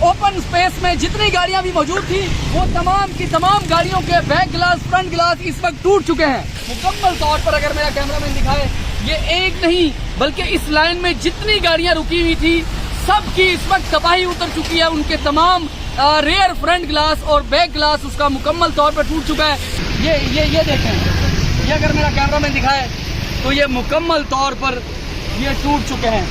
Open space में जितनी गाड़ियां भी मौजूद थी वो तमाम की तमाम गाड़ियों के बैक ग्लास, फ्रंट ग्लास इस वक्त टूट चुके हैं। मुकम्मल तौर पर अगर मेरा कैमरामैन दिखाए, ये एक नहीं बल्कि इस लाइन में जितनी गाड़ियां रुकी हुई थी सबकी इस वक्त तबाही उतर चुकी है। उनके तमाम रेयर फ्रंट ग्लास और बैक ग्लास उसका मुकम्मल तौर पर टूट चुका है। ये देखें, ये अगर मेरा कैमरामैन दिखाए तो ये मुकम्मल तौर पर ये टूट चुके हैं।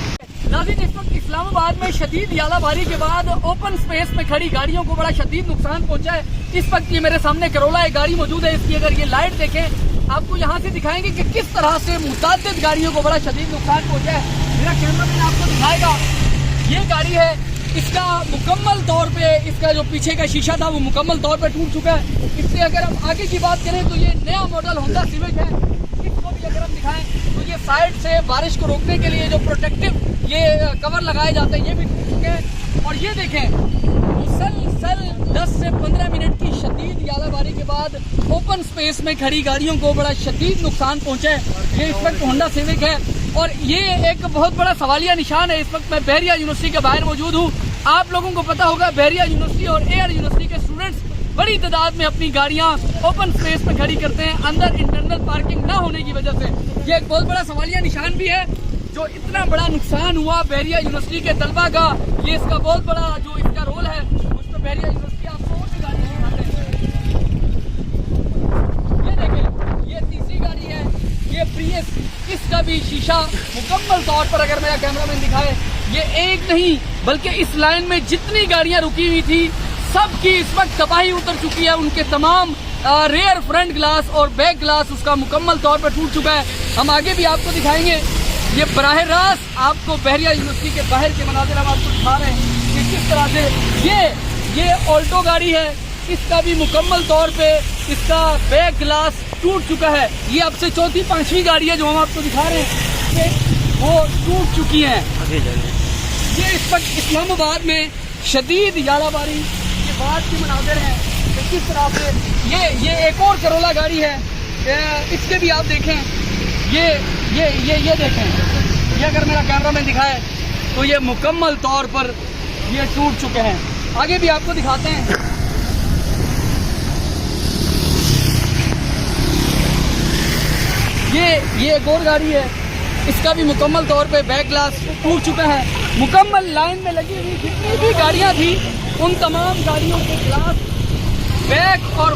नाज़रीन, इस वक्त इस्लामाबाद में शदीद यालाबारी के बाद ओपन स्पेस में खड़ी गाड़ियों को बड़ा शदीद नुकसान पहुंचा है। इस वक्त ये मेरे सामने करोला एक गाड़ी मौजूद है, इसकी अगर ये लाइट देखें आपको यहाँ से दिखाएंगे कि किस तरह से मुतादिद गाड़ियों को बड़ा शदीद नुकसान पहुंचा है। मेरा कैमरामैन आपको दिखाएगा, ये गाड़ी है, इसका मुकम्मल तौर पे इसका जो पीछे का शीशा था वो मुकम्मल तौर पे टूट चुका है। इससे अगर हम आगे की बात करें तो ये नया मॉडल होंडा सिविक है। इसको भी अगर हम दिखाएं तो ये साइड से बारिश को रोकने के लिए जो प्रोटेक्टिव ये कवर लगाए जाते हैं ये भी टूट चुके हैं। और ये देखें, मुसलसल 10 से 15 मिनट की शदीद यालाबारी के बाद ओपन स्पेस में खड़ी गाड़ियों को बड़ा शदीद नुकसान पहुंचा है। ये इस वक्त होंडा सिविक है और ये एक बहुत बड़ा सवालिया निशान है। इस वक्त मैं बहरिया यूनिवर्सिटी के बाहर मौजूद हूँ। आप लोगों को पता होगा बहरिया यूनिवर्सिटी और एयर यूनिवर्सिटी के स्टूडेंट्स बड़ी तादाद में अपनी गाड़ियां ओपन स्पेस में खड़ी करते हैं अंदर इंटरनल पार्किंग ना होने की वजह से। ये एक बहुत बड़ा सवालिया निशान भी है। जो इतना बड़ा नुकसान हुआ बहरिया यूनिवर्सिटी के तलबा का, ये इसका बहुत बड़ा जो इसका रोल है उस पर बहरिया यूनिवर्सिटी आपको और भी गाड़ियां दिखाते हैं। ये देखें, ये तीसरी गाड़ी है, ये प्रियस, इसका भी शीशा मुकम्मल तौर पर अगर मेरा कैमरामैन दिखाए, ये एक नहीं बल्कि इस लाइन में जितनी गाड़ियां रुकी हुई थी सबकी इस वक्त तबाही उतर चुकी है। उनके तमाम रेयर फ्रंट ग्लास और बैक ग्लास उसका मुकम्मल तौर पर टूट चुका है। हम आगे भी आपको दिखाएंगे। ये बराह रास्त आपको बहरिया यूनिवर्सिटी के बाहर के मनाज़िर हम आपको दिखा रहे हैं कि किस तरह से ये ऑल्टो गाड़ी है, इसका भी मुकम्मल तौर पे इसका बैक ग्लास टूट चुका है। ये अब से चौथी पांचवी गाड़ी है जो हम आपको दिखा रहे हैं वो टूट चुकी है। ये इस वक्त इस्लामाबाद में शदीद यालाबारी के बाद के मनाज़िर हैं कि किस तरह से ये एक और करोला गाड़ी है, इसके भी आप देखें, ये देखें, ये अगर मेरा कैमरामैन दिखाए तो ये मुकम्मल तौर पर ये टूट चुके हैं। आगे भी आपको दिखाते हैं। ये एक और गाड़ी है, इसका भी मुकम्मल तौर पे बैक ग्लास टूट चुका है। मुकम्मल लाइन में लगी हुई जितनी भी गाड़ियां थी उन तमाम गाड़ियों के ग्लास, बैक और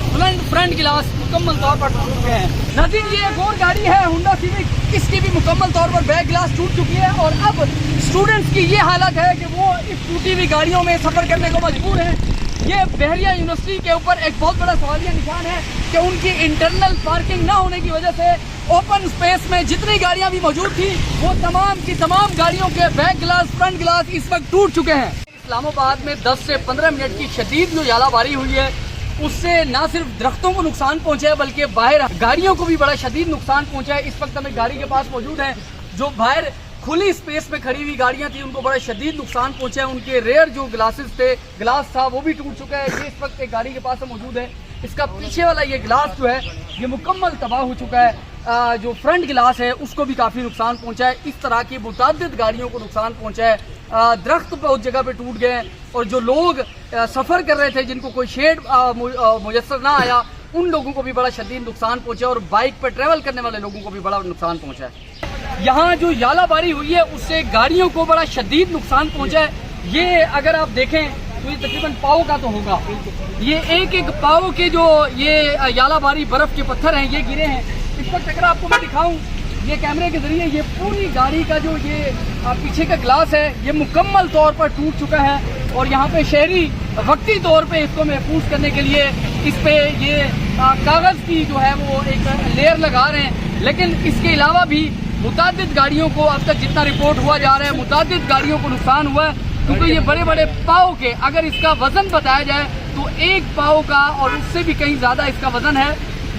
फ्रंट ग्लास मुकम्मल तौर पर टूट चुके हैं। नाज़रीन, ये एक और गाड़ी है होंडा सिविक, इसकी भी मुकम्मल तौर पर बैक ग्लास टूट चुकी है। और अब स्टूडेंट्स की ये हालत है कि वो इस टूटी हुई गाड़ियों में सफ़र करने को मजबूर हैं। ये बहरिया यूनिवर्सिटी के ऊपर एक बहुत बड़ा सवालिया निशान है कि उनकी इंटरनल पार्किंग ना होने की वजह से ओपन स्पेस में जितनी गाड़ियां भी मौजूद थी वो तमाम की तमाम गाड़ियों के बैक ग्लास, फ्रंट ग्लास इस वक्त टूट चुके हैं। इस्लामाबाद में 10 से 15 मिनट की शदीद जो यालाबारी हुई है उससे ना सिर्फ दरख्तों को नुकसान पहुंचा है बल्कि बाहर गाड़ियों को भी बड़ा शदीद नुकसान पहुंचा है। इस वक्त हमें गाड़ी के पास मौजूद है, जो बाहर खुली स्पेस में खड़ी हुई गाड़ियां थी उनको बड़ा शदीद नुकसान पहुंचा है। उनके रेयर जो ग्लास था वो भी टूट चुका है। ये इस वक्त एक गाड़ी के पास मौजूद है, इसका पीछे वाला ये ग्लास जो है ये मुकम्मल तबाह हो चुका है। जो फ्रंट ग्लास है उसको भी काफ़ी नुकसान पहुंचा है। इस तरह की मुतादिद गाड़ियों को नुकसान पहुंचा है। दरख्त बहुत जगह पे टूट गए हैं और जो लोग सफ़र कर रहे थे जिनको कोई शेड मुयस्सर ना आया उन लोगों को भी बड़ा शदीद नुकसान पहुंचा और बाइक पर ट्रैवल करने वाले लोगों को भी बड़ा नुकसान पहुंचा है। यहाँ जो यालाबारी हुई है उससे गाड़ियों को बड़ा शदीद नुकसान पहुंचा है। ये अगर आप देखें तो ये तकरीबन पाव का तो होगा, ये एक पाव के जो ये यालाबारी बर्फ़ के पत्थर हैं ये गिरे हैं। इस वक्त अगर आपको मैं दिखाऊं ये कैमरे के जरिए, ये पूरी गाड़ी का जो ये पीछे का ग्लास है ये मुकम्मल तौर पर टूट चुका है। और यहाँ पे शहरी वक्ती तौर पे इसको महफूज करने के लिए इस पे ये कागज़ की जो है वो एक लेयर लगा रहे हैं। लेकिन इसके अलावा भी मुतादिद गाड़ियों को अब तक जितना रिपोर्ट हुआ जा रहा है मुतादिद गाड़ियों को नुकसान हुआ है, क्योंकि ये बड़े बड़े पाव के अगर इसका वज़न बताया जाए तो एक पाव का और उससे भी कहीं ज़्यादा इसका वज़न है।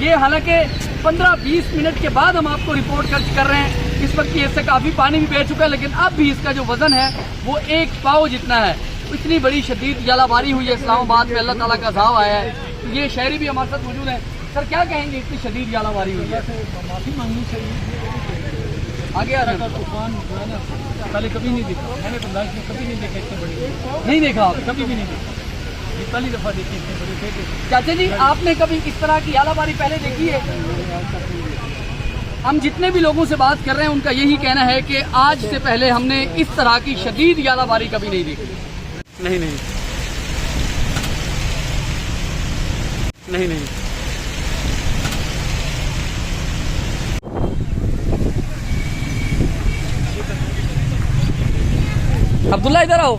ये हालांकि 15-20 मिनट के बाद हम आपको रिपोर्ट कर रहे हैं। इस वक्त इससे काफ़ी पानी भी बह चुका है, लेकिन अब भी इसका जो वज़न है वो एक पाव जितना है। इतनी बड़ी शदीद यालाबारी हुई है इस्लामाबाद में, अल्लाह ताला का अज़ाब आया है। तो ये शहरी भी हमारे साथ मौजूद हैं। सर क्या कहेंगे, इतनी शदीद यालाबारी हुई है? माफ़ी मांगनी चाहिए। आगे आ जाना। तूफान जो है ना पहले कभी नहीं देखा, मैंने तो लाइफ में कभी नहीं देखा इतने बड़े, नहीं देखा आपने? कभी भी नहीं देखा, ये पहली दफा देखी इतने बड़े थे। चाचा जी आपने कभी इस तरह की आलाबारी पहले देखी है? हम जितने भी लोगों से बात कर रहे हैं उनका यही कहना है कि आज से पहले हमने इस तरह की शदीद आलाबारी कभी नहीं देखी। नहीं नहीं नहीं नहीं। अब्दुल्ला इधर आओ।